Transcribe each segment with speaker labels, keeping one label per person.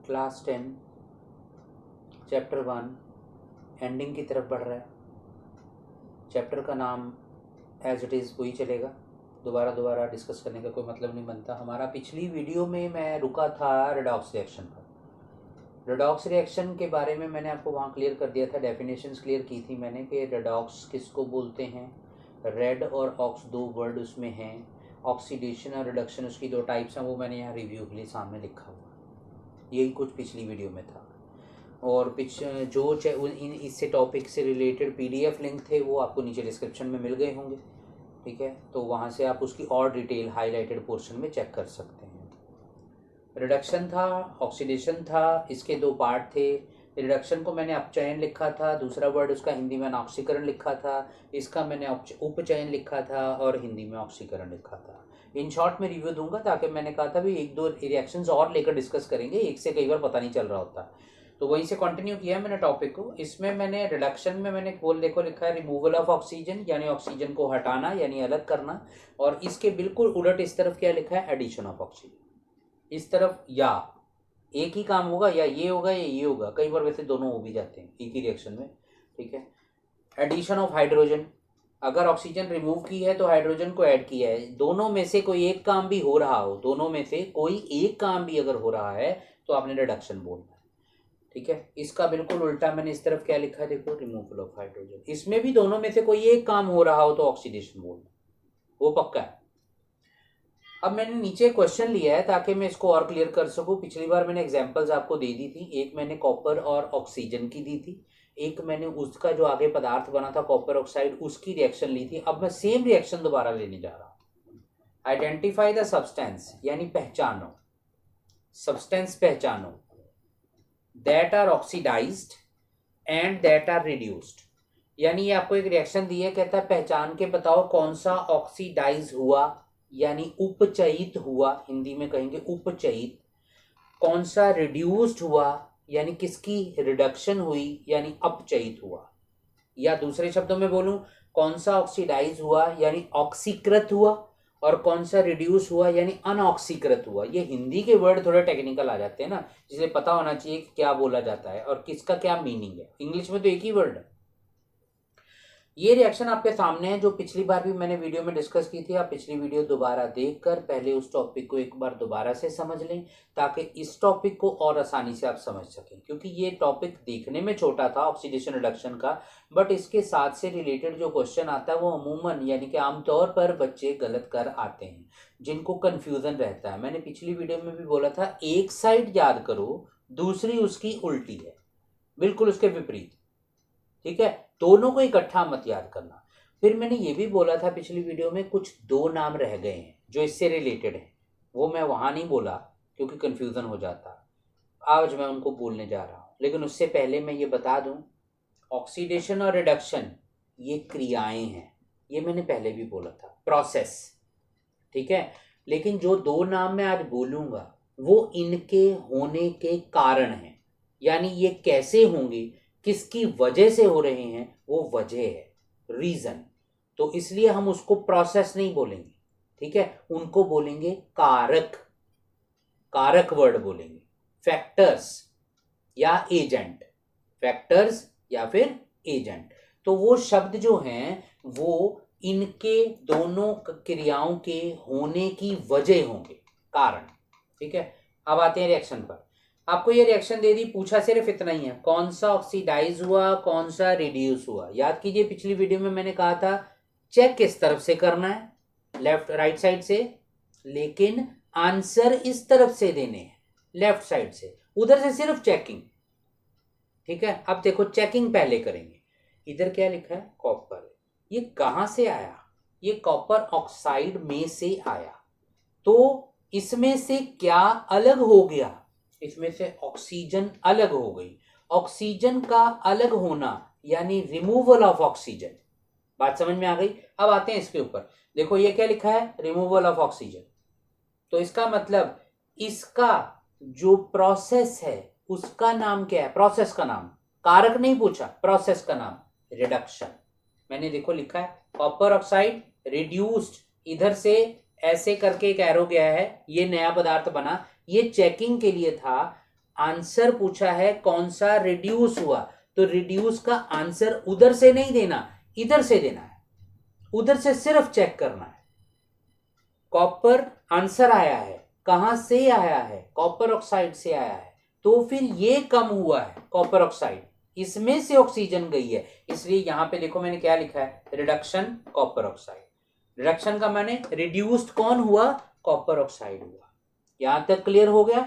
Speaker 1: Class 10 chapter 1 ending की तरफ बढ़ रहा है। चैप्टर का नाम एज इट इज़ वही चलेगा, दोबारा डिस्कस करने का कोई मतलब नहीं बनता। हमारा पिछली वीडियो में मैं रुका था रेडॉक्स रिएक्शन पर। रेडॉक्स रिएक्शन के बारे में मैंने आपको वहाँ क्लियर कर दिया था, डेफिनेशंस क्लियर की थी मैंने कि रेडॉक्स किसको बोलते हैं। रेड और ऑक्स दो वर्ड उसमें हैं, ऑक्सीडेशन और रिडक्शन उसकी दो टाइप्स हैं, वो मैंने यहाँ रिव्यू के लिए सामने लिखा हुआ। यही कुछ पिछली वीडियो में था। और जो इससे टॉपिक से रिलेटेड PDF लिंक थे वो आपको नीचे डिस्क्रिप्शन में मिल गए होंगे, ठीक है। तो वहाँ से आप उसकी और डिटेल हाईलाइटेड पोर्शन में चेक कर सकते हैं। रिडक्शन था, ऑक्सीडेशन था, इसके दो पार्ट थे। रिडक्शन को मैंने अपचयन लिखा था, दूसरा वर्ड उसका हिंदी में अनऑक्सीकरण लिखा था। इसका मैंने उपचयन लिखा था और हिंदी में ऑक्सीकरण लिखा था। इन शॉर्ट में रिव्यू दूंगा, ताकि मैंने कहा था भी एक दो रिएक्शंस और लेकर डिस्कस करेंगे, एक से कई बार पता नहीं चल रहा होता, तो वहीं से कंटिन्यू किया मैंने टॉपिक को। इसमें मैंने रिडक्शन में मैंने देखो लिखा है रिमूवल ऑफ ऑक्सीजन, यानी ऑक्सीजन को हटाना यानी अलग करना। और इसके बिल्कुल उलट इस तरफ क्या लिखा है, एडिशन ऑफ ऑक्सीजन। इस तरफ या एक ही काम होगा, या ये होगा या ये होगा, कई बार वैसे दोनों हो भी जाते हैं एक ही रिएक्शन में, ठीक है। एडिशन ऑफ हाइड्रोजन, अगर ऑक्सीजन रिमूव की है तो हाइड्रोजन को ऐड किया है। दोनों में से कोई एक काम भी हो रहा हो, दोनों में से कोई एक काम भी अगर हो रहा है तो आपने रिडक्शन बोलना है, ठीक है। इसका बिल्कुल उल्टा मैंने इस तरफ क्या लिखा है, देखो रिमूवल ऑफ हाइड्रोजन। इसमें भी दोनों में से कोई एक काम हो रहा हो तो ऑक्सीडेशन बोलना, वो पक्का है। अब मैंने नीचे क्वेश्चन लिया है ताकि मैं इसको और क्लियर कर सकूं। पिछली बार मैंने एग्जांपल्स आपको दे दी थी, एक मैंने कॉपर और ऑक्सीजन की दी थी, एक मैंने उसका जो आगे पदार्थ बना था कॉपर ऑक्साइड उसकी रिएक्शन ली थी। अब मैं सेम रिएक्शन दोबारा लेने जा रहा हूं। आइडेंटिफाई द सब्सटेंस, यानी पहचानो, सब्सटेंस पहचानो, that are oxidised and that are reduced. यानी ये आपको एक रिएक्शन दी है, कहता है पहचान के बताओ कौन सा ऑक्सीडाइज हुआ यानी उपचयित हुआ, हिंदी में कहेंगे उपचयित, कौन सा रिड्यूस्ड हुआ यानी किसकी रिडक्शन हुई यानी अपचयित हुआ। या दूसरे शब्दों में बोलूं, कौन सा ऑक्सीडाइज हुआ यानी ऑक्सीकृत हुआ, और कौन सा रिड्यूस हुआ यानी अनऑक्सीकृत हुआ। ये हिंदी के वर्ड थोड़े टेक्निकल आ जाते हैं ना, जिसे पता होना चाहिए कि क्या बोला जाता है और किसका क्या मीनिंग है। इंग्लिश में तो एक ही वर्ड है। ये रिएक्शन आपके सामने है, जो पिछली बार भी मैंने वीडियो में डिस्कस की थी। आप पिछली वीडियो दोबारा देखकर पहले उस टॉपिक को एक बार दोबारा से समझ लें, ताकि इस टॉपिक को और आसानी से आप समझ सकें। क्योंकि ये टॉपिक देखने में छोटा था ऑक्सीडेशन रिडक्शन का, बट इसके साथ से रिलेटेड जो क्वेश्चन आता है वो अमूमन यानी कि आमतौर पर बच्चे गलत कर आते हैं, जिनको कन्फ्यूजन रहता है। मैंने पिछली वीडियो में भी बोला था, एक साइड याद करो, दूसरी उसकी उल्टी है, बिल्कुल उसके विपरीत, ठीक है। दोनों को इकट्ठा मत याद करना। फिर मैंने ये भी बोला था पिछली वीडियो में, कुछ दो नाम रह गए हैं जो इससे रिलेटेड हैं, वो मैं वहां नहीं बोला क्योंकि कंफ्यूजन हो जाता। आज मैं उनको बोलने जा रहा हूं, लेकिन उससे पहले मैं ये बता दूं, ऑक्सीडेशन और रिडक्शन ये क्रियाएं हैं, ये मैंने पहले भी बोला था, प्रोसेस, ठीक है। लेकिन जो दो नाम मैं आज बोलूंगा वो इनके होने के कारण हैं, यानी ये कैसे होंगे, किसकी वजह से हो रहे हैं, वो वजह है, रीजन। तो इसलिए हम उसको प्रोसेस नहीं बोलेंगे, ठीक है, उनको बोलेंगे कारक, कारक वर्ड बोलेंगे, फैक्टर्स या एजेंट, फैक्टर्स या फिर एजेंट। तो वो शब्द जो हैं वो इनके दोनों क्रियाओं के होने की वजह होंगे, कारण, ठीक है। अब आते हैं रिएक्शन पर। आपको ये रिएक्शन दे दी, पूछा सिर्फ इतना ही है, कौन सा ऑक्सीडाइज हुआ कौन सा रिड्यूस हुआ। याद कीजिए पिछली वीडियो में मैंने कहा था चेक किस तरफ से करना है, लेफ्ट राइट साइड से, लेकिन आंसर इस तरफ से देने हैं, लेफ्ट साइड से, उधर से सिर्फ चेकिंग, ठीक है। अब देखो चेकिंग पहले करेंगे। इधर क्या लिखा है, कॉपर, ये कहां से आया, ये कॉपर ऑक्साइड में से आया, तो इसमें से क्या अलग हो गया, इसमें से ऑक्सीजन अलग हो गई। ऑक्सीजन का अलग होना यानी रिमूवल ऑफ ऑक्सीजन, बात समझ में आ गई। अब आते हैं इसके ऊपर, देखो ये क्या लिखा है, रिमूवल ऑफ ऑक्सीजन, तो इसका मतलब इसका जो प्रोसेस है उसका नाम क्या है, प्रोसेस का नाम, कारक नहीं पूछा, प्रोसेस का नाम रिडक्शन। मैंने देखो लिखा है कॉपर ऑक्साइड रिड्यूस्ड, इधर से ऐसे करके एक एरो गया है, ये नया पदार्थ बना, ये चेकिंग के लिए था आंसर पूछा है कौन सा रिड्यूस हुआ, तो रिड्यूस का आंसर उधर से नहीं देना, इधर से देना है, उधर से सिर्फ चेक करना है। कॉपर आंसर आया है, कहां से आया है, कॉपर ऑक्साइड से आया है, तो फिर ये कम हुआ है कॉपर ऑक्साइड, इसमें से ऑक्सीजन गई है, इसलिए यहां पे देखो मैंने क्या लिखा है, रिडक्शन कॉपर ऑक्साइड। रिडक्शन का माने रिड्यूस्ड कौन हुआ, कॉपर ऑक्साइड हुआ। यहां तक क्लियर हो गया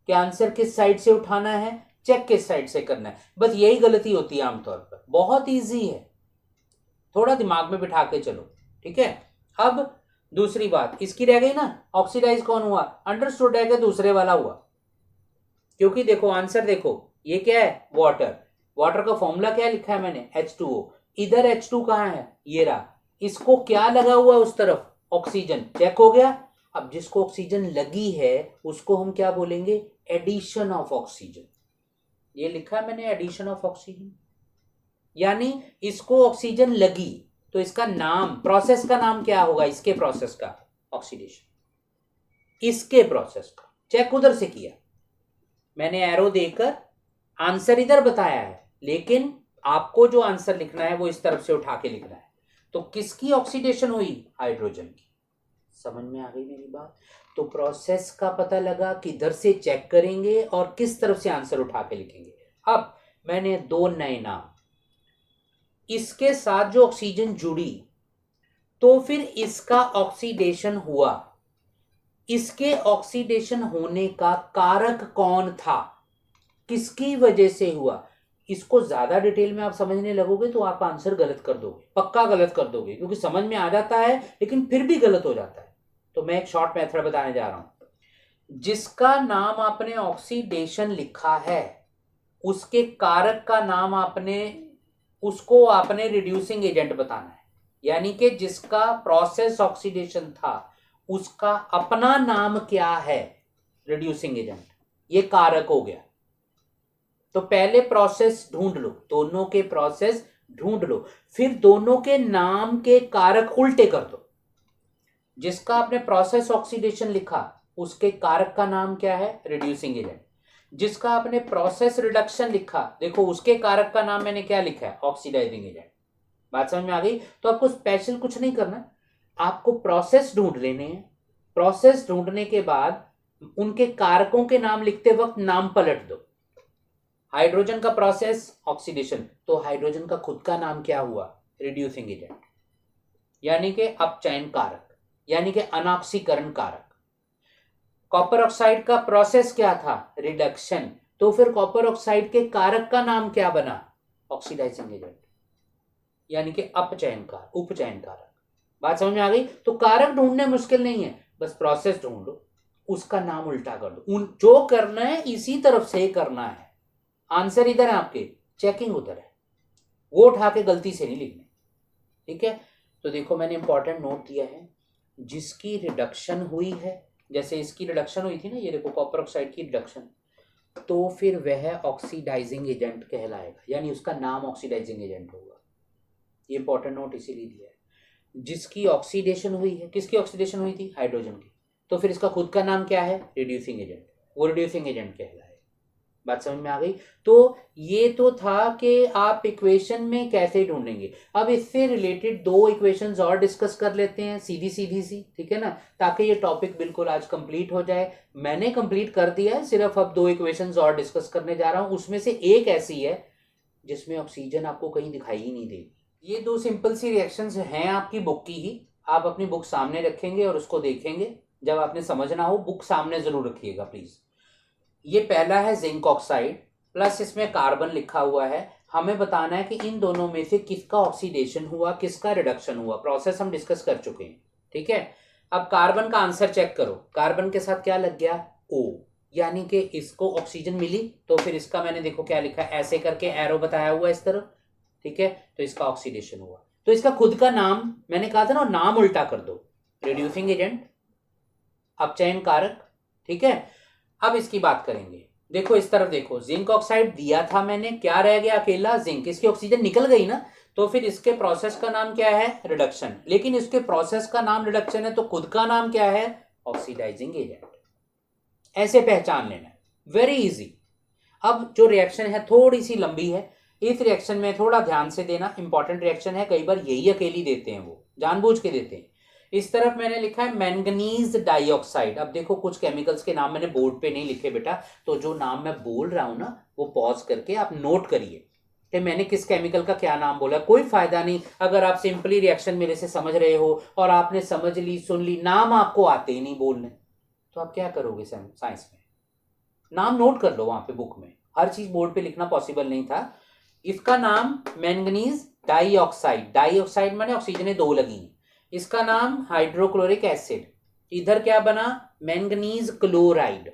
Speaker 1: कि आंसर किस साइड से उठाना है, चेक किस साइड से करना है। बस यही गलती होती है आमतौर पर, बहुत इजी है, थोड़ा दिमाग में बिठा के चलो, ठीक है। अब दूसरी बात इसकी रह गई ना, ऑक्सीडाइज कौन हुआ, अंडरस्टूड है कि दूसरे वाला हुआ, क्योंकि देखो आंसर देखो ये क्या है, वाटर, वाटर का फॉर्मूला क्या लिखा है मैंने, H2O, इधर H2 कहां है, ये रहा, इसको क्या लगा हुआ है उस तरफ, ऑक्सीजन, चेक हो गया। अब जिसको ऑक्सीजन लगी है उसको हम क्या बोलेंगे, एडिशन ऑफ ऑक्सीजन, ये लिखा है मैंने एडिशन ऑफ ऑक्सीजन, यानी इसको ऑक्सीजन लगी तो इसका नाम, प्रोसेस का नाम क्या होगा, इसके प्रोसेस का ऑक्सीडेशन, इसके प्रोसेस का, चेक उधर से किया मैंने, एरो देकर आंसर इधर बताया है, लेकिन आपको जो आंसर लिखना है वो इस तरफ से उठा के लिखना है। तो किसकी ऑक्सीडेशन हुई, हाइड्रोजन की। समझ में आ गई मेरी बात। तो प्रोसेस का पता लगा, किधर से चेक करेंगे और किस तरफ से आंसर उठा के लिखेंगे। अब मैंने दो नए नाम, इसके साथ जो ऑक्सीजन जुड़ी तो फिर इसका ऑक्सीडेशन हुआ, इसके ऑक्सीडेशन होने का कारक कौन था, किसकी वजह से हुआ, इसको ज्यादा डिटेल में आप समझने लगोगे तो आप आंसर गलत कर दोगे, पक्का गलत कर दोगे, क्योंकि समझ में आ जाता है लेकिन फिर भी गलत हो जाता है। तो मैं एक शॉर्ट मेथड बताने जा रहा हूं। जिसका नाम आपने ऑक्सीडेशन लिखा है उसके कारक का नाम आपने, उसको आपने रिड्यूसिंग एजेंट बताना है, यानी कि जिसका प्रोसेस ऑक्सीडेशन था उसका अपना नाम क्या है, रिड्यूसिंग एजेंट, ये कारक हो गया। तो पहले प्रोसेस ढूंढ लो, दोनों के प्रोसेस ढूंढ लो, फिर दोनों के नाम के कारक उल्टे कर दो। जिसका आपने प्रोसेस ऑक्सीडेशन लिखा उसके कारक का नाम क्या है, रिड्यूसिंग एजेंट। जिसका आपने प्रोसेस रिडक्शन लिखा, देखो उसके कारक का नाम मैंने क्या लिखा है, ऑक्सीडाइजिंग एजेंट। बात समझ में आ गई। तो आपको स्पेशल कुछ नहीं करना, आपको प्रोसेस ढूंढ लेने हैं, प्रोसेस ढूंढने के बाद उनके कारकों के नाम लिखते वक्त नाम पलट दो। हाइड्रोजन का प्रोसेस ऑक्सीडेशन, तो हाइड्रोजन का खुद का नाम क्या हुआ, रिड्यूसिंग एजेंट, यानी कि अपचयन कारक, यानी कि अनॉक्सीकरण कारक। कॉपर ऑक्साइड का प्रोसेस क्या था, रिडक्शन, तो फिर कॉपर ऑक्साइड के कारक का नाम क्या बना, ऑक्सीडाइजिंग एजेंट, यानी कि अपचयन कारक, उपचयन कारक। बात समझ में आ गई। तो कारक ढूंढने मुश्किल नहीं है, बस प्रोसेस ढूंढ लो, उसका नाम उल्टा कर दो, जो करना है इसी तरफ से करना है। आंसर इधर है आपके, चेकिंग उधर है, वो उठा के गलती से नहीं लिखने, ठीक है। तो देखो मैंने इंपॉर्टेंट नोट दिया है, जिसकी रिडक्शन हुई है, जैसे इसकी रिडक्शन हुई थी ना, ये देखो कॉपर ऑक्साइड की रिडक्शन, तो फिर वह ऑक्सीडाइजिंग एजेंट कहलाएगा, यानी उसका नाम ऑक्सीडाइजिंग एजेंट होगा। ये इंपॉर्टेंट नोट इसीलिए दिया है। जिसकी ऑक्सीडेशन हुई है, किसकी ऑक्सीडेशन हुई थी, हाइड्रोजन की, तो फिर इसका खुद का नाम क्या है, रिड्यूसिंग एजेंट, वो रिड्यूसिंग एजेंट कहलाएगा। बात समझ में आ गई। तो ये तो था कि आप इक्वेशन में कैसे ढूंढेंगे। अब इससे रिलेटेड दो इक्वेशंस और डिस्कस कर लेते हैं, सीधी सीधी सी, ठीक है ना, ताकि ये टॉपिक बिल्कुल आज कंप्लीट हो जाए। मैंने कंप्लीट कर दिया है, सिर्फ अब दो इक्वेशंस और डिस्कस करने जा रहा हूं। उसमें से एक ऐसी है जिसमें ऑक्सीजन आपको कहीं दिखाई ही नहीं देगी। ये दो सिंपल सी रिएक्शंस हैं आपकी बुक की ही, आप अपनी बुक सामने रखेंगे और उसको देखेंगे। जब आपने समझना हो बुक सामने जरूर रखिएगा प्लीज। ये पहला है जिंक ऑक्साइड, प्लस इसमें कार्बन लिखा हुआ है। हमें बताना है कि इन दोनों में से किसका ऑक्सीडेशन हुआ, किसका रिडक्शन हुआ। प्रोसेस हम डिस्कस कर चुके हैं, ठीक है। अब कार्बन का आंसर चेक करो, कार्बन के साथ क्या लग गया, O, यानी कि इसको ऑक्सीजन मिली, तो फिर इसका मैंने देखो क्या लिखा है, ऐसे करके एरो बताया हुआ इस तरह, ठीक है। तो इसका ऑक्सीडेशन हुआ, तो इसका खुद का नाम मैंने कहा था ना, नाम उल्टा कर दो, रिड्यूसिंग एजेंट, अपचयन कारक, ठीक है। अब इसकी बात करेंगे, देखो इस तरफ देखो, जिंक ऑक्साइड दिया था मैंने, क्या रह गया, अकेला जिंक, इसकी ऑक्सीजन निकल गई ना, तो फिर इसके प्रोसेस का नाम क्या है, रिडक्शन। लेकिन इसके प्रोसेस का नाम रिडक्शन है तो खुद का नाम क्या है, ऑक्सीडाइजिंग एजेंट। ऐसे पहचान लेना है, वेरी इजी। अब जो रिएक्शन है थोड़ी सी लंबी है, इस रिएक्शन में थोड़ा ध्यान से देना, इंपॉर्टेंट रिएक्शन है, कई बार यही अकेली देते हैं, वो जानबूझ के देते हैं। इस तरफ मैंने लिखा है मैंगनीज डाइऑक्साइड। अब देखो कुछ केमिकल्स के नाम मैंने बोर्ड पे नहीं लिखे बेटा, तो जो नाम मैं बोल रहा हूं ना वो पॉज करके आप नोट करिए कि मैंने किस केमिकल का क्या नाम बोला। कोई फायदा नहीं अगर आप सिंपली रिएक्शन मेरे से समझ रहे हो और आपने समझ ली, सुन ली, नाम आपको आते ही नहीं बोलने, तो आप क्या करोगे साइंस में? नाम नोट कर लो वहां पे बुक में, हर चीज बोर्ड पे लिखना पॉसिबल नहीं था। इसका नाम मैंगनीज डाइऑक्साइड, डाइऑक्साइड माने ऑक्सीजन दो लगी, इसका नाम हाइड्रोक्लोरिक एसिड। इधर क्या बना? मैंगनीज क्लोराइड,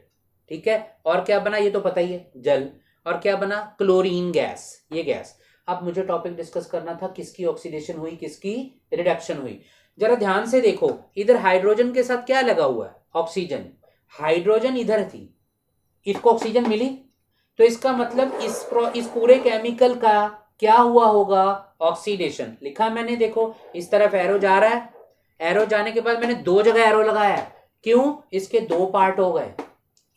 Speaker 1: ठीक है। और क्या बना ये तो पता ही है, जल। और क्या बना? क्लोरीन गैस, ये गैस। अब मुझे टॉपिक डिस्कस करना था किसकी ऑक्सीडेशन हुई, किसकी रिडक्शन हुई। जरा ध्यान से देखो, इधर हाइड्रोजन के साथ क्या लगा हुआ है? ऑक्सीजन। हाइड्रोजन इधर थी, इसको ऑक्सीजन मिली, तो इसका मतलब इस पूरे केमिकल का क्या हुआ होगा? ऑक्सीडेशन। लिखा मैंने, देखो इस तरफ एरो जा रहा है, एरो जाने के बाद मैंने दो जगह एरो लगाया है, क्यों? इसके दो पार्ट हो गए,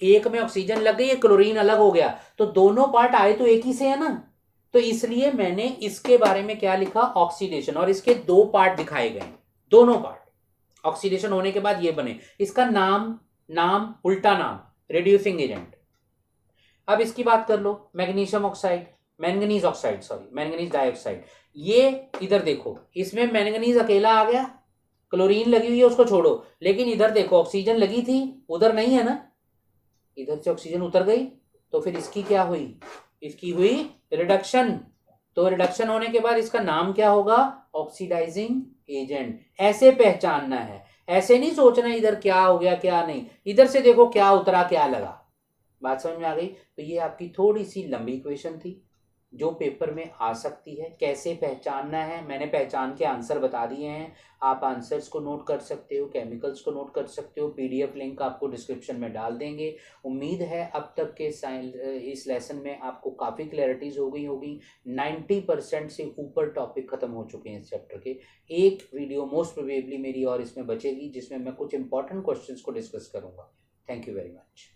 Speaker 1: एक में ऑक्सीजन लग गई, क्लोरीन अलग हो गया, तो दोनों पार्ट आए तो एक ही से है ना, तो इसलिए मैंने इसके बारे में क्या लिखा? ऑक्सीडेशन। और इसके दो पार्ट दिखाए गए, दोनों पार्ट ऑक्सीडेशन होने के बाद ये बने। इसका नाम, नाम उल्टा नाम, रिड्यूसिंग एजेंट। अब इसकी बात कर लो, magnesium oxide, manganese oxide, sorry manganese dioxide. ये इधर देखो, इसमें मैंगनीज अकेला आ गया, क्लोरीन लगी हुई है उसको छोड़ो, लेकिन इधर देखो ऑक्सीजन लगी थी, उधर नहीं है ना, इधर से ऑक्सीजन उतर गई, तो फिर इसकी क्या हुई? इसकी हुई रिडक्शन। तो रिडक्शन होने के बाद इसका नाम क्या होगा? Oxidising agent. ऐसे पहचानना है, ऐसे नहीं सोचना इधर क्या हो गया क्या नहीं, इधर से देखो क्या उतरा क्या लगा। बात समझ में आ गई? तो ये आपकी थोड़ी सी लंबी क्वेश्चन थी जो पेपर में आ सकती है। कैसे पहचानना है मैंने पहचान के आंसर बता दिए हैं, आप आंसर्स को नोट कर सकते हो, केमिकल्स को नोट कर सकते हो, पीडीएफ लिंक आपको डिस्क्रिप्शन में डाल देंगे। उम्मीद है अब तक के इस लेसन में आपको काफ़ी क्लैरिटीज हो गई होगी। 90% से ऊपर टॉपिक खत्म हो चुके हैं इस चैप्टर के। एक वीडियो मोस्ट प्रोबेबली मेरी और इसमें बचेगी जिसमें मैं कुछ इंपॉर्टेंट क्वेश्चंस को डिस्कस करूंगा। Thank you very much.